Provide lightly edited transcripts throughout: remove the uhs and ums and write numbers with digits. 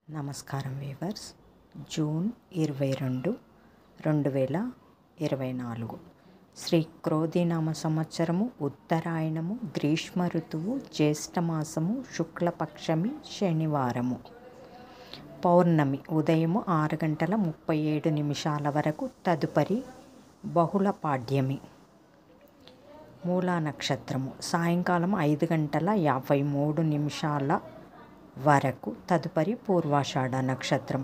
నమస్కారం weavers. June 22, 2024 Shri క్రోధినామ సంవత్సరము, ఉత్తరాయణము, గ్రీష్మ ఋతువు, జ్యేష్ఠమాసము, శుక్లపక్షమి, శనివారము. పౌర్ణమి ఉదయము 6:37 వరకు, తదుపరి బహుళ పాడ్యమి. మూలా నక్షత్రము సాయంకాలం 5:53 వరకు, తదుపరి పూర్వాషాఢ నక్షత్రం.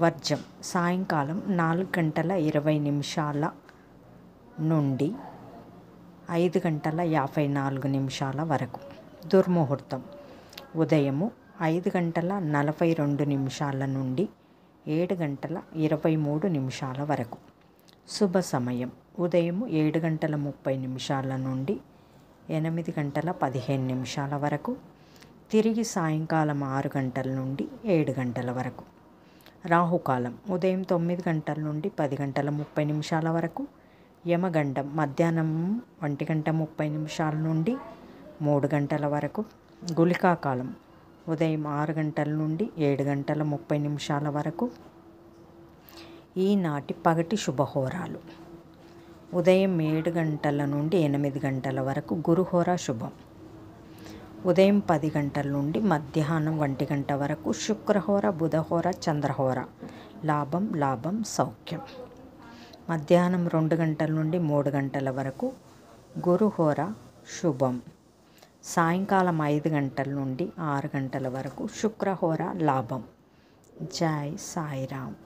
వర్జం సాయంకాలం 4:20 నుండి 5:54 వరకు. దుర్ముహూర్తం ఉదయము 5:42 నుండి 7:23 వరకు. శుభ సమయం ఉదయం 7:30 నుండి 8:15 వరకు. తిరిగి సాయంకాలం 6 గంటల నుండి 7 గంటల వరకు. రాహుకాలం ఉదయం 9 గంటల నుండి 10:30 వరకు. యమగండం మధ్యాహ్నం 1:30 నుండి 3 గంటల వరకు. గుళికాకాలం ఉదయం 6 గంటల నుండి 7:30 వరకు. ఈనాటి పగటి శుభహోరాలు: ఉదయం 7 గంటల నుండి 8 గంటల వరకు గురుహోర శుభం. ఉదయం 10 గంటల నుండి మధ్యాహ్నం 1 గంట వరకు శుక్రహోర, బుధహోర, చంద్రహోర. లాభం లాభం సౌఖ్యం. మధ్యాహ్నం 2 గంటల నుండి 3 గంటల వరకు గురుహోర శుభం. సాయంకాలం 5 గంటల నుండి 6 గంటల వరకు శుక్రహోర లాభం. జై సాయిరామ్.